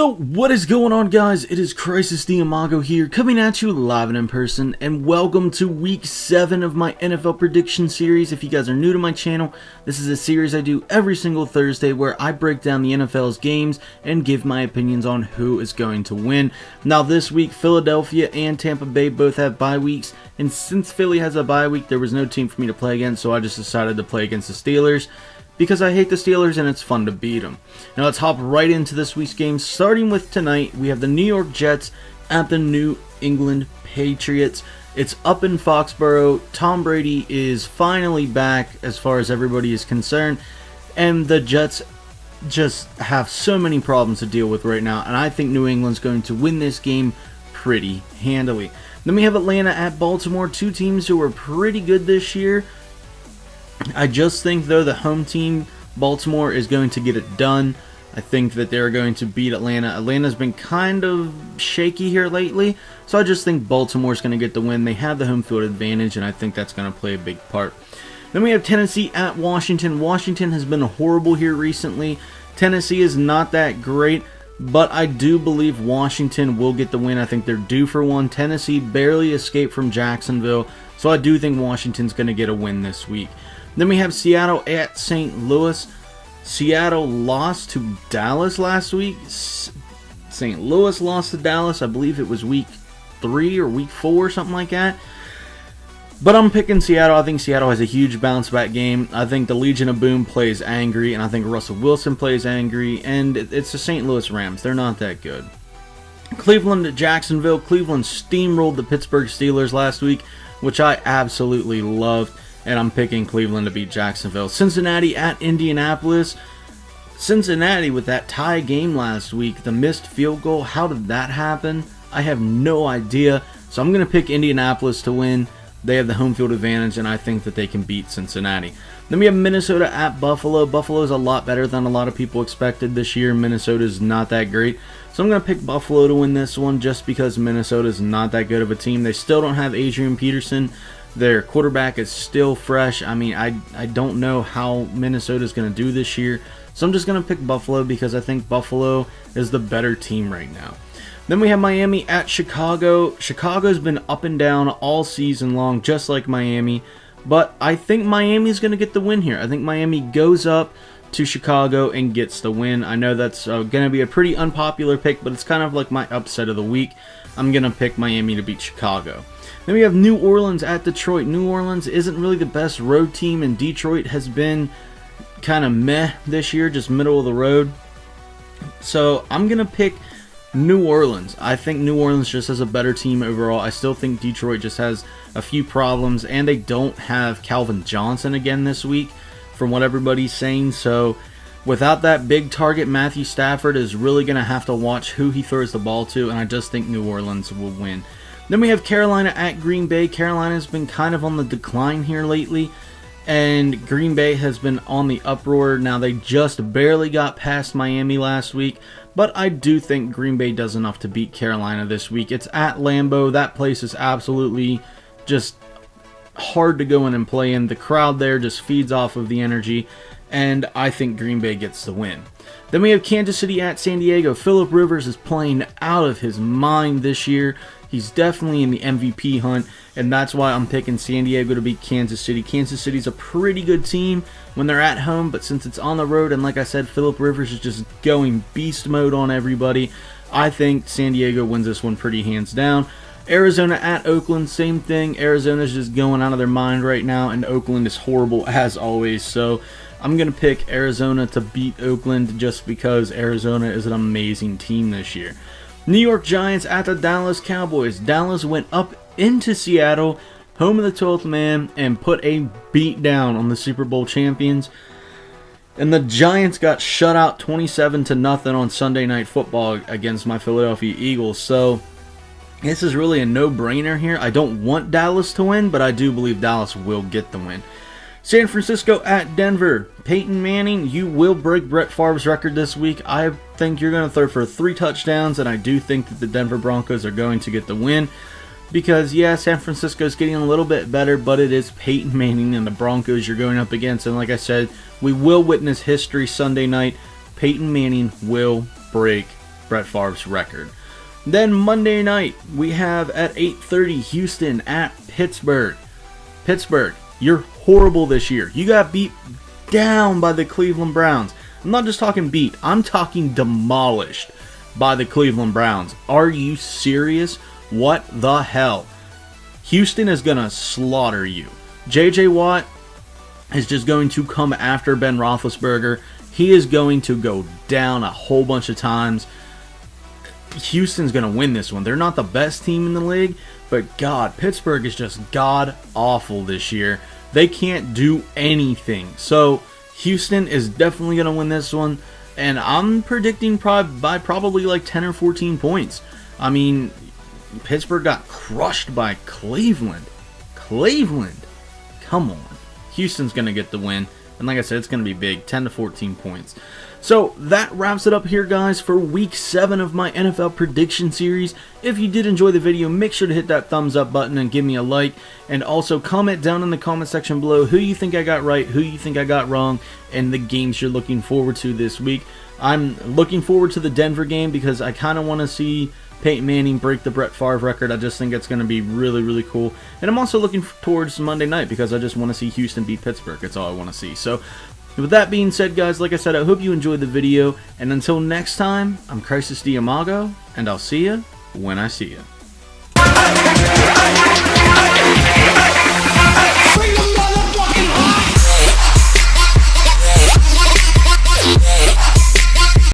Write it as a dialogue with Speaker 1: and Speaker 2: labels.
Speaker 1: So what is going on, guys? It is Crisis the Imago here, coming at you live and in person, and welcome to week 7 of my NFL prediction series. If you guys are new to my channel, this is a series I do every single Thursday where I break down the NFL's games and give my opinions on who is going to win. Now this week, Philadelphia and Tampa Bay both have bye weeks, and since Philly has a bye week, there was no team for me to play against, so I just decided to play against the Steelers, because I hate the Steelers and it's fun to beat them. Now let's hop right into this week's game. Starting with tonight, we have the New York Jets at the New England Patriots. It's up in Foxborough. Tom Brady is finally back as far as everybody is concerned, and the Jets just have so many problems to deal with right now, and I think New England's going to win this game pretty handily. Then we have Atlanta at Baltimore, two teams who are pretty good this year. I just think, though, the home team, Baltimore, is going to get it done. I think that they're going to beat Atlanta. Atlanta's been kind of shaky here lately, so I just think Baltimore's going to get the win. They have the home field advantage, and I think that's going to play a big part. Then we have Tennessee at Washington. Washington has been horrible here recently. Tennessee is not that great, but I do believe Washington will get the win. I think they're due for one. Tennessee barely escaped from Jacksonville, so I do think Washington's going to get a win this week. Then we have Seattle at St. Louis. Seattle lost to Dallas last week. St. Louis lost to Dallas. I believe it was week 3 or week 4, something like that. But I'm picking Seattle. I think Seattle has a huge bounce back game. I think the Legion of Boom plays angry, and I think Russell Wilson plays angry. And it's the St. Louis Rams. They're not that good. Cleveland at Jacksonville. Cleveland steamrolled the Pittsburgh Steelers last week, which I absolutely loved. And I'm picking Cleveland to beat Jacksonville. Cincinnati at Indianapolis. Cincinnati with that tie game last week. The missed field goal. How did that happen? I have no idea. So I'm going to pick Indianapolis to win. They have the home field advantage, and I think that they can beat Cincinnati. Then we have Minnesota at Buffalo. Buffalo is a lot better than a lot of people expected this year. Minnesota is not that great. So I'm going to pick Buffalo to win this one just because Minnesota is not that good of a team. They still don't have Adrian Peterson. Their quarterback is still fresh. I mean, I don't know how Minnesota is going to do this year. So I'm just going to pick Buffalo because I think Buffalo is the better team right now. Then we have Miami at Chicago. Chicago's been up and down all season long, just like Miami. But I think Miami's going to get the win here. I think Miami goes up to Chicago and gets the win. I know that's going to be a pretty unpopular pick, but it's kind of like my upset of the week. I'm going to pick Miami to beat Chicago. Then we have New Orleans at Detroit. New Orleans isn't really the best road team, and Detroit has been kind of meh this year, just middle of the road. So I'm going to pick New Orleans. I think New Orleans just has a better team overall. I still think Detroit just has a few problems, and they don't have Calvin Johnson again this week, from what everybody's saying. So without that big target, Matthew Stafford is really going to have to watch who he throws the ball to, and I just think New Orleans will win. Then we have Carolina at Green Bay. Carolina's been kind of on the decline here lately, and Green Bay has been on the uproar. Now, they just barely got past Miami last week, but I do think Green Bay does enough to beat Carolina this week. It's at Lambeau. That place is absolutely just hard to go in and play in. The crowd there just feeds off of the energy, and I think Green Bay gets the win. Then we have Kansas City at San Diego. Phillip Rivers is playing out of his mind this year. He's definitely in the MVP hunt, and that's why I'm picking San Diego to beat Kansas City. Kansas City's a pretty good team when they're at home, but since it's on the road, and like I said, Phillip Rivers is just going beast mode on everybody, I think San Diego wins this one pretty hands down. Arizona at Oakland, same thing. Arizona's just going out of their mind right now, and Oakland is horrible as always, so I'm going to pick Arizona to beat Oakland just because Arizona is an amazing team this year. New York Giants at the Dallas Cowboys. Dallas went up into Seattle, home of the 12th man, and put a beat down on the Super Bowl champions. And the Giants got shut out 27-0 on Sunday Night Football against my Philadelphia Eagles. So this is really a no-brainer here. I don't want Dallas to win, but I do believe Dallas will get the win. San Francisco at Denver. Peyton Manning, you will break Brett Favre's record this week. I think you're going to throw for 3 touchdowns, and I do think that the Denver Broncos are going to get the win. Because, yeah, San Francisco's getting a little bit better, but it is Peyton Manning and the Broncos you're going up against. And like I said, we will witness history Sunday night. Peyton Manning will break Brett Favre's record. Then Monday night, we have at 8:30 Houston at Pittsburgh. Pittsburgh, you're horrible this year. You got beat down by the Cleveland Browns. I'm not just talking beat, I'm talking demolished by the Cleveland Browns. Are you serious? What the hell? Houston is going to slaughter you. J.J. Watt is just going to come after Ben Roethlisberger. He is going to go down a whole bunch of times. Houston's going to win this one. They're not the best team in the league, but God, Pittsburgh is just god-awful this year. They can't do anything. So Houston is definitely going to win this one, and I'm predicting by probably like 10 or 14 points. I mean, Pittsburgh got crushed by Cleveland. Cleveland. Come on. Houston's going to get the win. And like I said, it's going to be big. 10 to 14 points. So that wraps it up here, guys, for week 7 of my NFL prediction series. If you did enjoy the video, make sure to hit that thumbs up button and give me a like. And also comment down in the comment section below who you think I got right, who you think I got wrong, and the games you're looking forward to this week. I'm looking forward to the Denver game because I kind of want to see Peyton Manning break the Brett Favre record. I just think it's going to be really, really cool. And I'm also looking towards Monday night because I just want to see Houston beat Pittsburgh. That's all I want to see. So with that being said, guys, like I said, I hope you enjoyed the video. And until next time, I'm Crisis Diamago, and I'll see you when I see you.